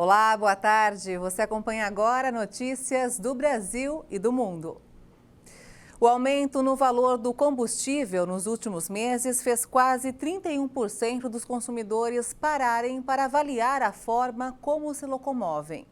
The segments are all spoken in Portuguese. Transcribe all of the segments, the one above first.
Olá, boa tarde. Você acompanha agora notícias do Brasil e do mundo. O aumento no valor do combustível nos últimos meses fez quase 31% dos consumidores pararem para avaliar a forma como se locomovem.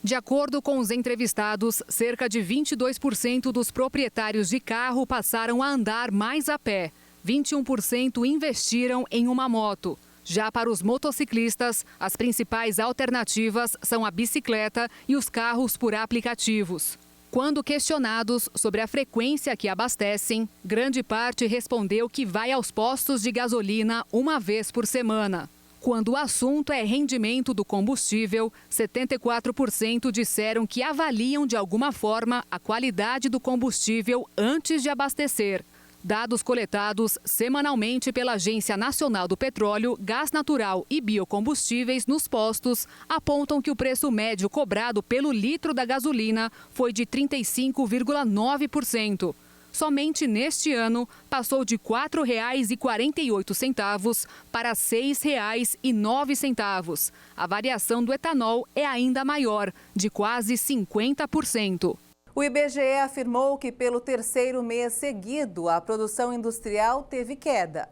De acordo com os entrevistados, cerca de 22% dos proprietários de carro passaram a andar mais a pé. 21% investiram em uma moto. Já para os motociclistas, as principais alternativas são a bicicleta e os carros por aplicativos. Quando questionados sobre a frequência que abastecem, grande parte respondeu que vai aos postos de gasolina uma vez por semana. Quando o assunto é rendimento do combustível, 74% disseram que avaliam de alguma forma a qualidade do combustível antes de abastecer. Dados coletados semanalmente pela Agência Nacional do Petróleo, Gás Natural e Biocombustíveis nos postos apontam que o preço médio cobrado pelo litro da gasolina foi de 35,9%. Somente neste ano, passou de R$ 4,48 para R$ 6,09. A variação do etanol é ainda maior, de quase 50%. O IBGE afirmou que pelo terceiro mês seguido, a produção industrial teve queda.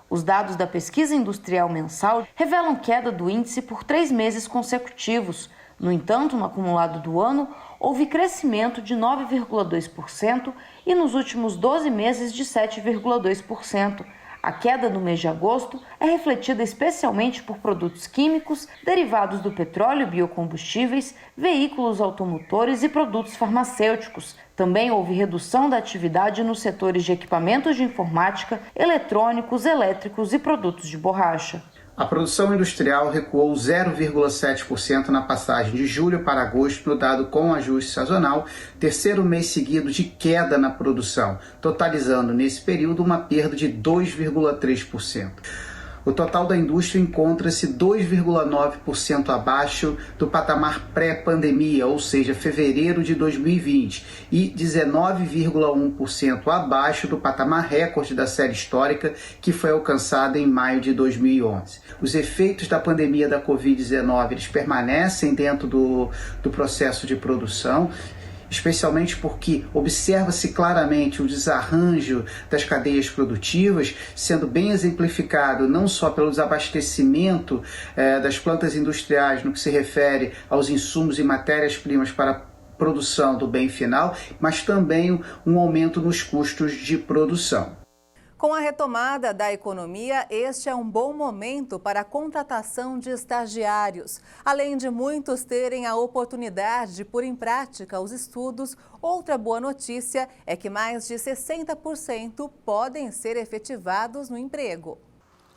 Os dados da pesquisa industrial mensal revelam queda do índice por 3 meses consecutivos. No entanto, no acumulado do ano, houve crescimento de 9,2% e nos últimos 12 meses de 7,2%. A queda no mês de agosto é refletida especialmente por produtos químicos, derivados do petróleo e biocombustíveis, veículos automotores e produtos farmacêuticos. Também houve redução da atividade nos setores de equipamentos de informática, eletrônicos, elétricos e produtos de borracha. A produção industrial recuou 0,7% na passagem de julho para agosto, no dado com ajuste sazonal, terceiro mês seguido de queda na produção, totalizando nesse período uma perda de 2,3%. O total da indústria encontra-se 2,9% abaixo do patamar pré-pandemia, ou seja, fevereiro de 2020, e 19,1% abaixo do patamar recorde da série histórica, que foi alcançado em maio de 2011. Os efeitos da pandemia da Covid-19 eles permanecem dentro do processo de produção, especialmente porque observa-se claramente o desarranjo das cadeias produtivas, sendo bem exemplificado não só pelo desabastecimento das plantas industriais no que se refere aos insumos e matérias-primas para a produção do bem final, mas também um aumento nos custos de produção. Com a retomada da economia, este é um bom momento para a contratação de estagiários. Além de muitos terem a oportunidade de pôr em prática os estudos, outra boa notícia é que mais de 60% podem ser efetivados no emprego.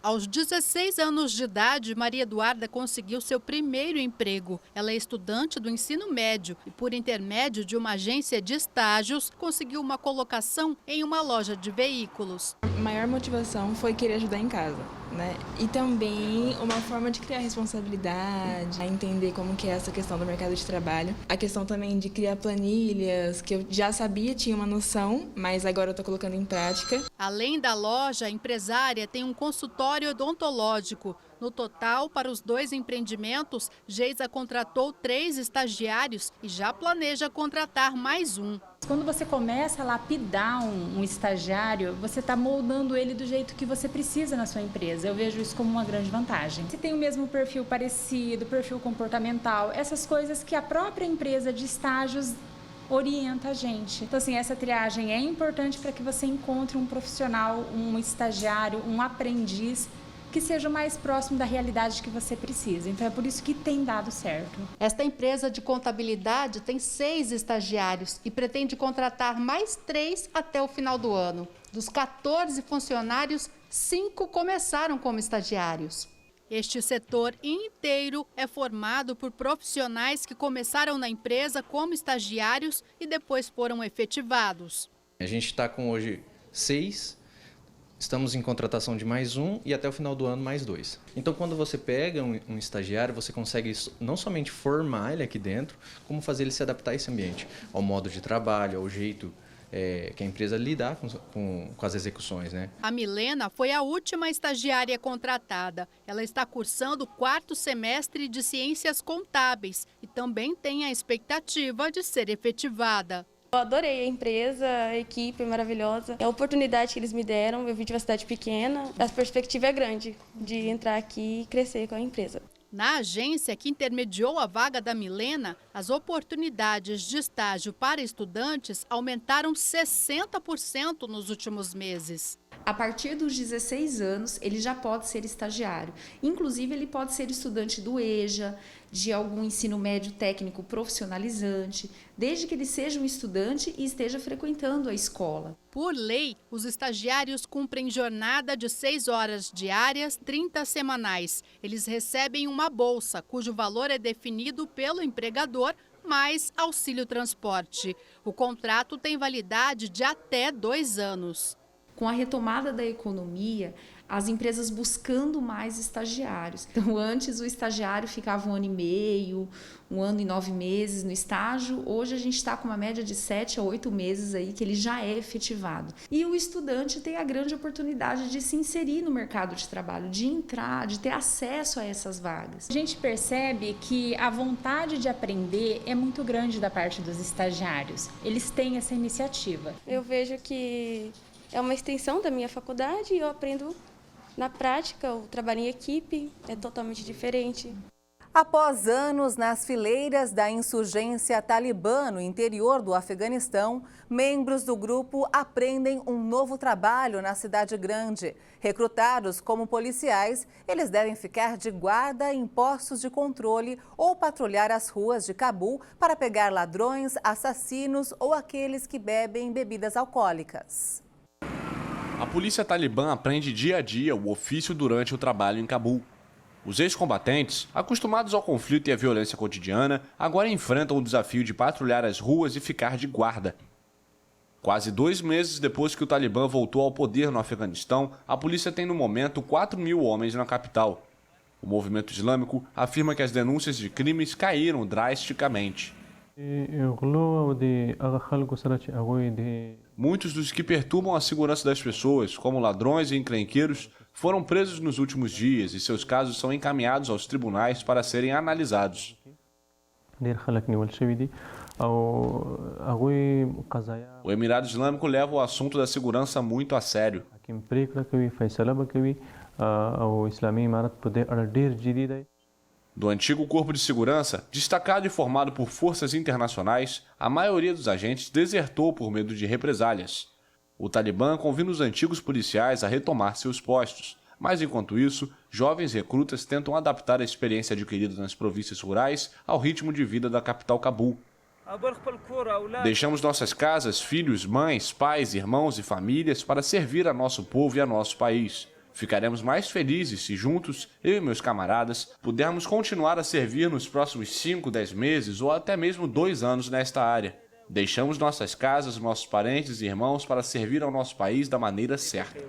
Aos 16 anos de idade, Maria Eduarda conseguiu seu primeiro emprego. Ela é estudante do ensino médio e, por intermédio de uma agência de estágios, conseguiu uma colocação em uma loja de veículos. A maior motivação foi querer ajudar em casa, né? E também uma forma de criar responsabilidade, entender como que é essa questão do mercado de trabalho. A questão também de criar planilhas, que eu já sabia, tinha uma noção, mas agora eu estou colocando em prática. Além da loja, a empresária tem um consultório odontológico. No total, para os 2 empreendimentos, Geisa contratou 3 estagiários e já planeja contratar mais um. Quando você começa a lapidar um estagiário, você está moldando ele do jeito que você precisa na sua empresa. Eu vejo isso como uma grande vantagem. Se tem o mesmo perfil parecido, perfil comportamental, essas coisas que a própria empresa de estágios orienta a gente. Então, assim, essa triagem é importante para que você encontre um profissional, um estagiário, um aprendiz que seja o mais próximo da realidade que você precisa. Então, é por isso que tem dado certo. Esta empresa de contabilidade tem 6 estagiários e pretende contratar mais 3 até o final do ano. Dos 14 funcionários, 5 começaram como estagiários. Este setor inteiro é formado por profissionais que começaram na empresa como estagiários e depois foram efetivados. A gente está com hoje 6. Estamos em contratação de mais um e até o final do ano mais 2. Então, quando você pega um estagiário, você consegue não somente formar ele aqui dentro, como fazer ele se adaptar a esse ambiente, ao modo de trabalho, ao jeito que a empresa lidar com as execuções, né? A Milena foi a última estagiária contratada. Ela está cursando o 4º semestre de Ciências Contábeis e também tem a expectativa de ser efetivada. Eu adorei a empresa, a equipe maravilhosa, a oportunidade que eles me deram. Eu vim de uma cidade pequena, a perspectiva é grande de entrar aqui e crescer com a empresa. Na agência que intermediou a vaga da Milena, as oportunidades de estágio para estudantes aumentaram 60% nos últimos meses. A partir dos 16 anos, ele já pode ser estagiário. Inclusive, ele pode ser estudante do EJA, de algum ensino médio técnico profissionalizante, desde que ele seja um estudante e esteja frequentando a escola. Por lei, os estagiários cumprem jornada de 6 horas diárias, 30 semanais. Eles recebem uma bolsa, cujo valor é definido pelo empregador, mais auxílio transporte. O contrato tem validade de até 2 anos. Com a retomada da economia, as empresas buscando mais estagiários. Então, antes o estagiário ficava 1 ano e meio, 1 ano e 9 meses no estágio. Hoje a gente está com uma média de 7 a 8 meses aí que ele já é efetivado. E o estudante tem a grande oportunidade de se inserir no mercado de trabalho, de entrar, de ter acesso a essas vagas. A gente percebe que a vontade de aprender é muito grande da parte dos estagiários. Eles têm essa iniciativa. Eu vejo que é uma extensão da minha faculdade e eu aprendo na prática. O trabalho em equipe é totalmente diferente. Após anos nas fileiras da insurgência talibã no interior do Afeganistão, membros do grupo aprendem um novo trabalho na cidade grande. Recrutados como policiais, eles devem ficar de guarda em postos de controle ou patrulhar as ruas de Cabul para pegar ladrões, assassinos ou aqueles que bebem bebidas alcoólicas. A polícia talibã aprende dia a dia o ofício durante o trabalho em Cabul. Os ex-combatentes, acostumados ao conflito e à violência cotidiana, agora enfrentam o desafio de patrulhar as ruas e ficar de guarda. Quase 2 meses depois que o Talibã voltou ao poder no Afeganistão, a polícia tem no momento 4.000 homens na capital. O movimento islâmico afirma que as denúncias de crimes caíram drasticamente. Muitos dos que perturbam a segurança das pessoas, como ladrões e encrenqueiros, foram presos nos últimos dias e seus casos são encaminhados aos tribunais para serem analisados. O Emirado Islâmico leva o assunto da segurança muito a sério. Do antigo corpo de segurança, destacado e formado por forças internacionais, a maioria dos agentes desertou por medo de represálias. O Talibã convida os antigos policiais a retomar seus postos, mas enquanto isso, jovens recrutas tentam adaptar a experiência adquirida nas províncias rurais ao ritmo de vida da capital Cabul. Deixamos nossas casas, filhos, mães, pais, irmãos e famílias para servir a nosso povo e a nosso país. Ficaremos mais felizes se juntos, eu e meus camaradas, pudermos continuar a servir nos próximos 5, 10 meses ou até mesmo 2 anos nesta área. Deixamos nossas casas, nossos parentes e irmãos para servir ao nosso país da maneira certa.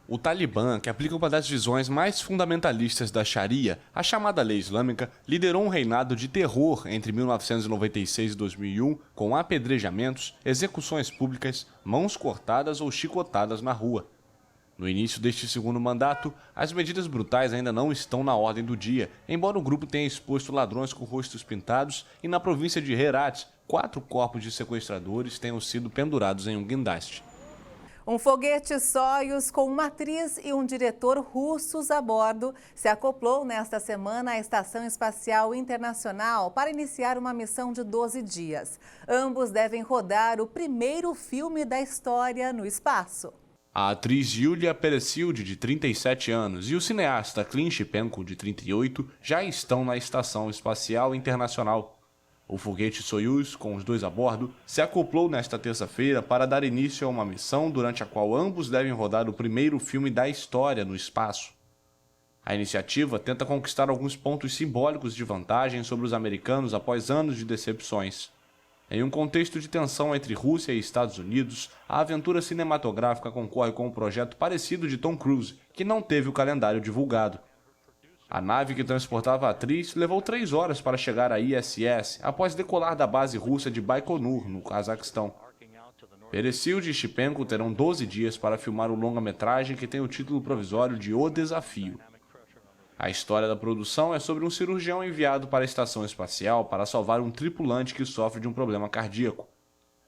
O Talibã, que aplica uma das visões mais fundamentalistas da Sharia, a chamada lei islâmica, liderou um reinado de terror entre 1996 e 2001, com apedrejamentos, execuções públicas, mãos cortadas ou chicotadas na rua. No início deste segundo mandato, as medidas brutais ainda não estão na ordem do dia, embora o grupo tenha exposto ladrões com rostos pintados e na província de Herat, 4 corpos de sequestradores tenham sido pendurados em um guindaste. Um foguete Soyuz com uma atriz e um diretor russos a bordo se acoplou nesta semana à Estação Espacial Internacional para iniciar uma missão de 12 dias. Ambos devem rodar o primeiro filme da história no espaço. A atriz Yulia Peresild, de 37 anos, e o cineasta Clint Shipenko, de 38, já estão na Estação Espacial Internacional. O foguete Soyuz, com os dois a bordo, se acoplou nesta terça-feira para dar início a uma missão durante a qual ambos devem rodar o primeiro filme da história no espaço. A iniciativa tenta conquistar alguns pontos simbólicos de vantagem sobre os americanos após anos de decepções. Em um contexto de tensão entre Rússia e Estados Unidos, a aventura cinematográfica concorre com um projeto parecido de Tom Cruise, que não teve o calendário divulgado. A nave que transportava a atriz levou 3 horas para chegar à ISS, após decolar da base russa de Baikonur, no Cazaquistão. Perecilde e Shpenko terão 12 dias para filmar o longa-metragem que tem o título provisório de O Desafio. A história da produção é sobre um cirurgião enviado para a estação espacial para salvar um tripulante que sofre de um problema cardíaco.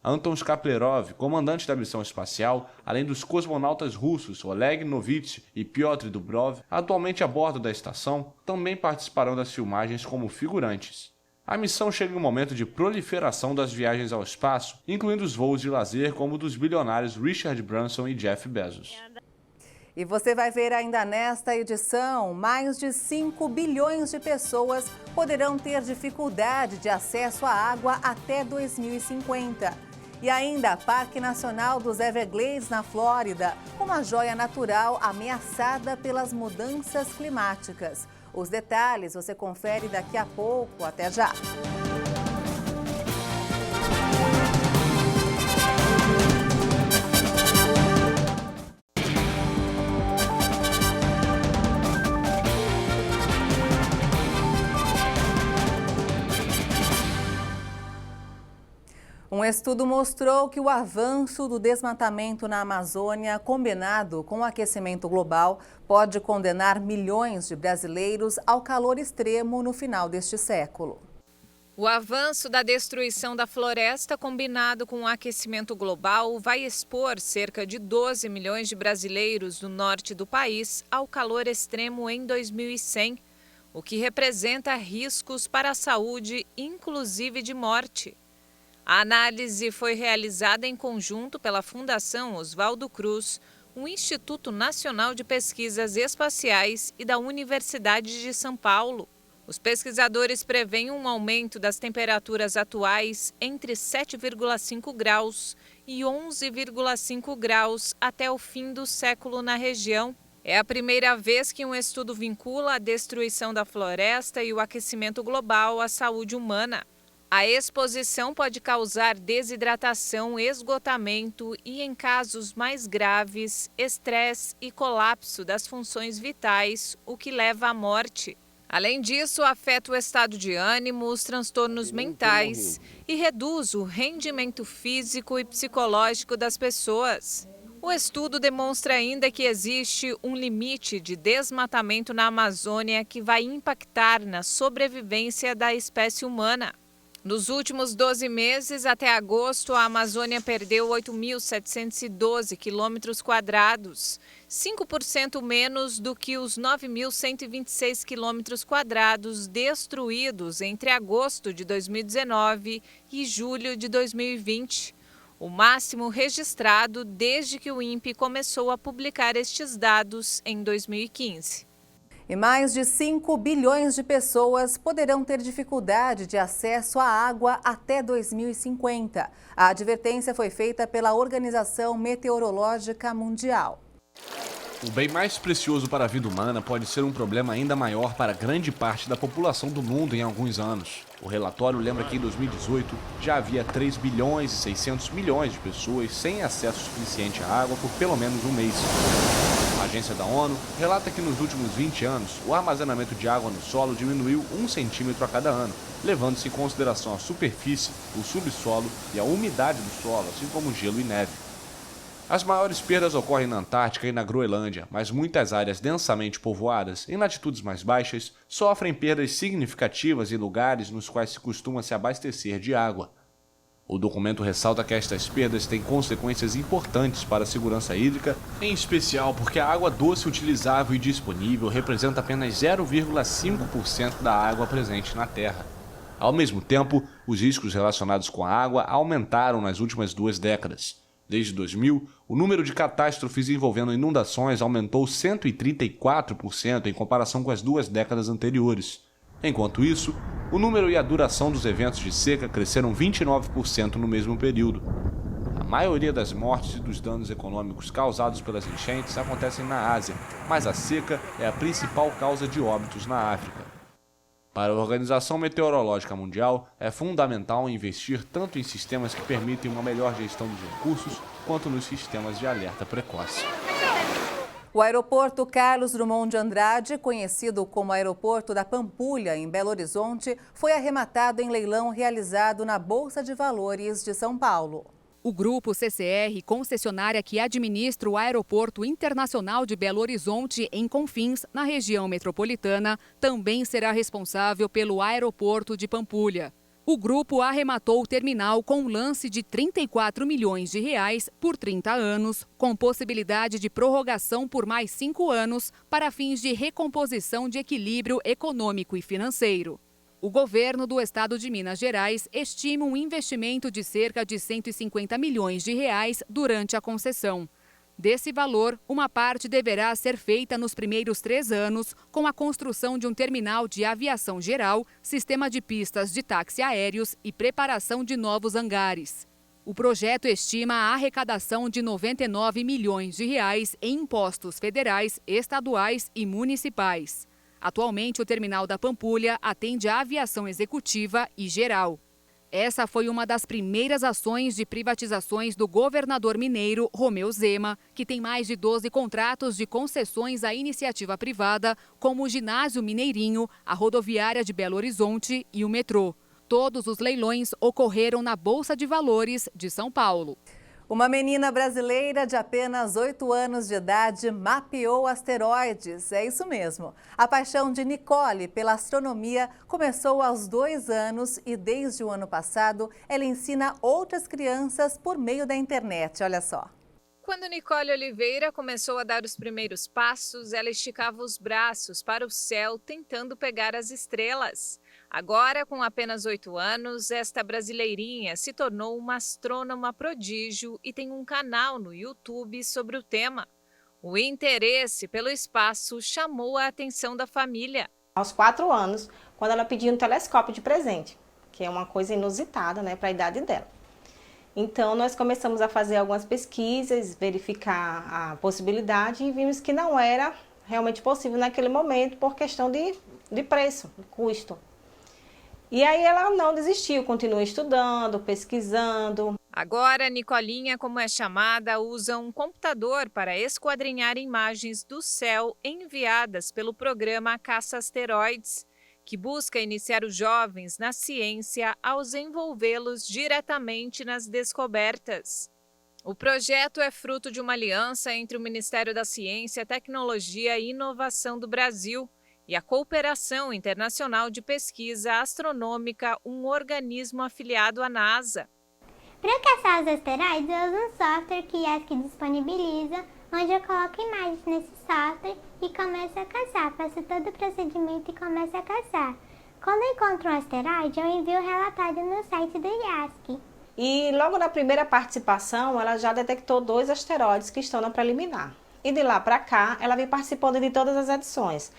Anton Shkaplerov, comandante da missão espacial, além dos cosmonautas russos Oleg Novitsky e Pyotr Dubrov, atualmente a bordo da estação, também participarão das filmagens como figurantes. A missão chega em um momento de proliferação das viagens ao espaço, incluindo os voos de lazer como o dos bilionários Richard Branson e Jeff Bezos. E você vai ver ainda nesta edição, mais de 5 bilhões de pessoas poderão ter dificuldade de acesso à água até 2050. E ainda, Parque Nacional dos Everglades, na Flórida, uma joia natural ameaçada pelas mudanças climáticas. Os detalhes você confere daqui a pouco. Até já! Um estudo mostrou que o avanço do desmatamento na Amazônia, combinado com o aquecimento global, pode condenar milhões de brasileiros ao calor extremo no final deste século. O avanço da destruição da floresta, combinado com o aquecimento global, vai expor cerca de 12 milhões de brasileiros do norte do país ao calor extremo em 2100, o que representa riscos para a saúde, inclusive de morte. A análise foi realizada em conjunto pela Fundação Oswaldo Cruz, o Instituto Nacional de Pesquisas Espaciais e da Universidade de São Paulo. Os pesquisadores preveem um aumento das temperaturas atuais entre 7,5 graus e 11,5 graus até o fim do século na região. É a primeira vez que um estudo vincula a destruição da floresta e o aquecimento global à saúde humana. A exposição pode causar desidratação, esgotamento e, em casos mais graves, estresse e colapso das funções vitais, o que leva à morte. Além disso, afeta o estado de ânimo, os transtornos mentais e reduz o rendimento físico e psicológico das pessoas. O estudo demonstra ainda que existe um limite de desmatamento na Amazônia que vai impactar na sobrevivência da espécie humana. Nos últimos 12 meses, até agosto, a Amazônia perdeu 8.712 quilômetros quadrados, 5% menos do que os 9.126 quilômetros quadrados destruídos entre agosto de 2019 e julho de 2020, o máximo registrado desde que o INPE começou a publicar estes dados em 2015. E mais de 5 bilhões de pessoas poderão ter dificuldade de acesso à água até 2050. A advertência foi feita pela Organização Meteorológica Mundial. O bem mais precioso para a vida humana pode ser um problema ainda maior para grande parte da população do mundo em alguns anos. O relatório lembra que em 2018 já havia 3 bilhões e 600 milhões de pessoas sem acesso suficiente à água por pelo menos um mês. A agência da ONU relata que nos últimos 20 anos, o armazenamento de água no solo diminuiu 1 centímetro a cada ano, levando-se em consideração a superfície, o subsolo e a umidade do solo, assim como gelo e neve. As maiores perdas ocorrem na Antártica e na Groenlândia, mas muitas áreas densamente povoadas, em latitudes mais baixas, sofrem perdas significativas em lugares nos quais se costuma se abastecer de água. O documento ressalta que estas perdas têm consequências importantes para a segurança hídrica, em especial porque a água doce utilizável e disponível representa apenas 0,5% da água presente na Terra. Ao mesmo tempo, os riscos relacionados com a água aumentaram nas últimas 2 décadas. Desde 2000, o número de catástrofes envolvendo inundações aumentou 134% em comparação com as 2 décadas anteriores. Enquanto isso, o número e a duração dos eventos de seca cresceram 29% no mesmo período. A maioria das mortes e dos danos econômicos causados pelas enchentes acontecem na Ásia, mas a seca é a principal causa de óbitos na África. Para a Organização Meteorológica Mundial, é fundamental investir tanto em sistemas que permitem uma melhor gestão dos recursos, quanto nos sistemas de alerta precoce. O aeroporto Carlos Drummond de Andrade, conhecido como Aeroporto da Pampulha, em Belo Horizonte, foi arrematado em leilão realizado na Bolsa de Valores de São Paulo. O Grupo CCR, concessionária que administra o Aeroporto Internacional de Belo Horizonte, em Confins, na região metropolitana, também será responsável pelo Aeroporto de Pampulha. O grupo arrematou o terminal com um lance de R$ 34 milhões por 30 anos, com possibilidade de prorrogação por mais 5 anos para fins de recomposição de equilíbrio econômico e financeiro. O governo do estado de Minas Gerais estima um investimento de cerca de R$ 150 milhões durante a concessão. Desse valor, uma parte deverá ser feita nos primeiros 3 anos, com a construção de um terminal de aviação geral, sistema de pistas de táxi aéreos e preparação de novos hangares. O projeto estima a arrecadação de R$ 99 milhões em impostos federais, estaduais e municipais. Atualmente, o terminal da Pampulha atende a aviação executiva e geral. Essa foi uma das primeiras ações de privatizações do governador mineiro Romeu Zema, que tem mais de 12 contratos de concessões à iniciativa privada, como o Ginásio Mineirinho, a Rodoviária de Belo Horizonte e o metrô. Todos os leilões ocorreram na Bolsa de Valores de São Paulo. Uma menina brasileira de apenas 8 anos de idade mapeou asteroides. É isso mesmo. A paixão de Nicole pela astronomia começou aos 2 anos e desde o ano passado ela ensina outras crianças por meio da internet. Olha só. Quando Nicole Oliveira começou a dar os primeiros passos, ela esticava os braços para o céu tentando pegar as estrelas. Agora, com apenas 8 anos, esta brasileirinha se tornou uma astrônoma prodígio e tem um canal no YouTube sobre o tema. O interesse pelo espaço chamou a atenção da família. Aos 4 anos, quando ela pediu um telescópio de presente, que é uma coisa inusitada, para a idade dela. Então, nós começamos a fazer algumas pesquisas, verificar a possibilidade e vimos que não era realmente possível naquele momento por questão de preço, de custo. E aí ela não desistiu, continua estudando, pesquisando. Agora, Nicolinha, como é chamada, usa um computador para esquadrinhar imagens do céu enviadas pelo programa Caça Asteroides, que busca iniciar os jovens na ciência ao envolvê-los diretamente nas descobertas. O projeto é fruto de uma aliança entre o Ministério da Ciência, Tecnologia e Inovação do Brasil e a Cooperação Internacional de Pesquisa Astronômica, um organismo afiliado à NASA. Para caçar os asteroides, eu uso um software que a ESC disponibiliza, onde eu coloco imagens nesse software e começo a caçar. Faço todo o procedimento e começo a caçar. Quando eu encontro um asteroide, eu envio o relatório no site do IASC. E logo na primeira participação, ela já detectou 2 asteroides que estão na preliminar. E de lá para cá, ela vem participando de todas as edições.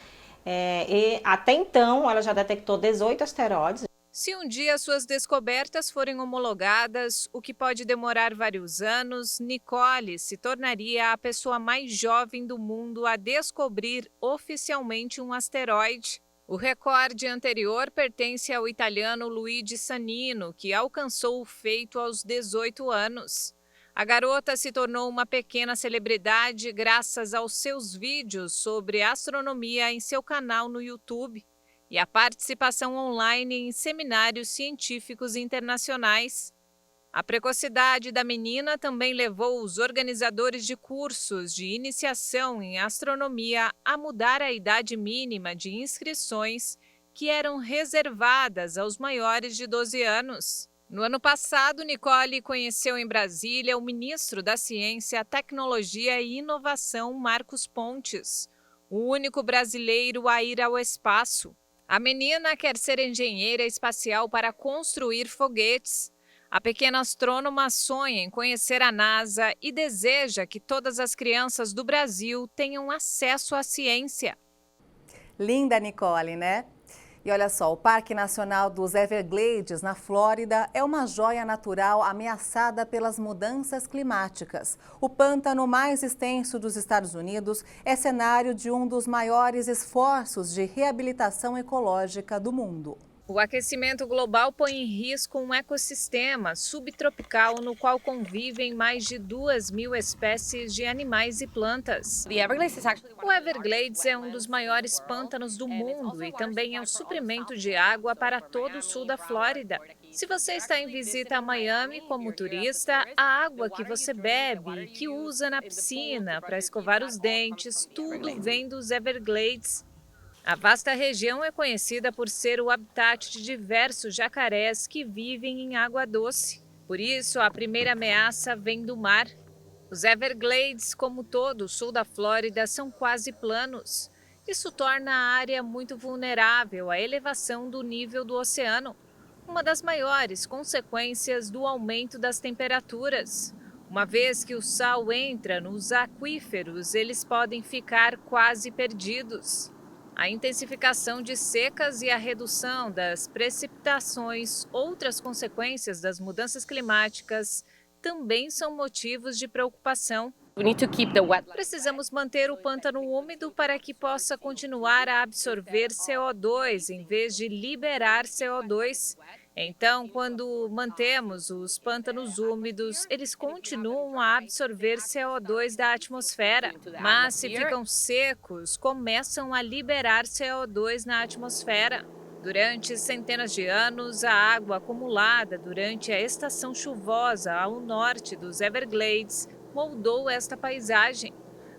E até então, ela já detectou 18 asteroides. Se um dia suas descobertas forem homologadas, o que pode demorar vários anos, Nicole se tornaria a pessoa mais jovem do mundo a descobrir oficialmente um asteroide. O recorde anterior pertence ao italiano Luigi Sannino, que alcançou o feito aos 18 anos. A garota se tornou uma pequena celebridade graças aos seus vídeos sobre astronomia em seu canal no YouTube e a participação online em seminários científicos internacionais. A precocidade da menina também levou os organizadores de cursos de iniciação em astronomia a mudar a idade mínima de inscrições, que eram reservadas aos maiores de 12 anos. No ano passado, Nicole conheceu em Brasília o ministro da Ciência, Tecnologia e Inovação, Marcos Pontes, o único brasileiro a ir ao espaço. A menina quer ser engenheira espacial para construir foguetes. A pequena astrônoma sonha em conhecer a NASA e deseja que todas as crianças do Brasil tenham acesso à ciência. Linda, Nicole, né? E olha só, o Parque Nacional dos Everglades, na Flórida, é uma joia natural ameaçada pelas mudanças climáticas. O pântano mais extenso dos Estados Unidos é cenário de um dos maiores esforços de reabilitação ecológica do mundo. O aquecimento global põe em risco um ecossistema subtropical no qual convivem mais de 2.000 espécies de animais e plantas. O Everglades é um dos maiores pântanos do mundo e também é o suprimento de água para todo o sul da Flórida. Se você está em visita a Miami como turista, a água que você bebe, que usa na piscina para escovar os dentes, tudo vem dos Everglades. A vasta região é conhecida por ser o habitat de diversos jacarés que vivem em água doce. Por isso, a primeira ameaça vem do mar. Os Everglades, como todo o sul da Flórida, são quase planos. Isso torna a área muito vulnerável à elevação do nível do oceano, uma das maiores consequências do aumento das temperaturas. Uma vez que o sal entra nos aquíferos, eles podem ficar quase perdidos. A intensificação de secas e a redução das precipitações, outras consequências das mudanças climáticas, também são motivos de preocupação. Precisamos manter o pântano úmido para que possa continuar a absorver CO2 em vez de liberar CO2. Então, quando mantemos os pântanos úmidos, eles continuam a absorver CO2 da atmosfera. Mas se ficam secos, começam a liberar CO2 na atmosfera. Durante centenas de anos, a água acumulada durante a estação chuvosa ao norte dos Everglades moldou esta paisagem.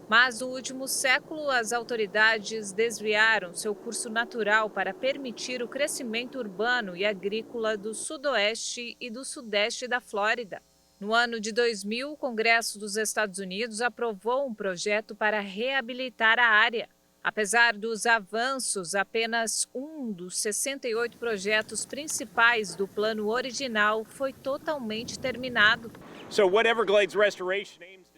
Mas no último século, as autoridades desviaram seu curso natural para permitir o crescimento urbano e agrícola do sudoeste e do sudeste da Flórida. No ano de 2000, o Congresso dos Estados Unidos aprovou um projeto para reabilitar a área. Apesar dos avanços, apenas um dos 68 projetos principais do plano original foi totalmente terminado.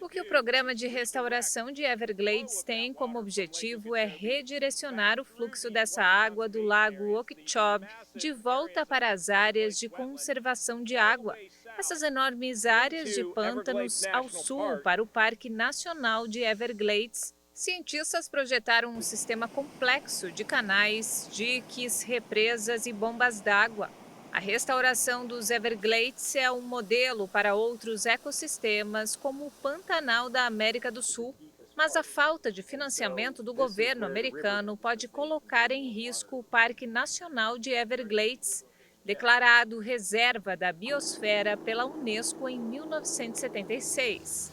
O que o programa de restauração de Everglades tem como objetivo é redirecionar o fluxo dessa água do lago Okeechobee de volta para as áreas de conservação de água. Essas enormes áreas de pântanos ao sul para o Parque Nacional de Everglades. Cientistas projetaram um sistema complexo de canais, diques, represas e bombas d'água. A restauração dos Everglades é um modelo para outros ecossistemas, como o Pantanal da América do Sul. Mas a falta de financiamento do governo americano pode colocar em risco o Parque Nacional de Everglades, declarado reserva da biosfera pela Unesco em 1976.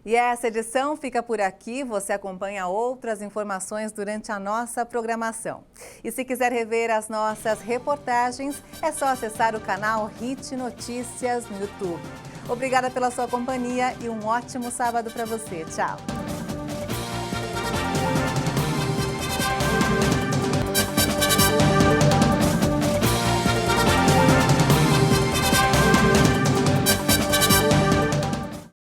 E essa edição fica por aqui. Você acompanha outras informações durante a nossa programação. E se quiser rever as nossas reportagens, é só acessar o canal HIT Notícias no YouTube. Obrigada pela sua companhia e um ótimo sábado para você. Tchau!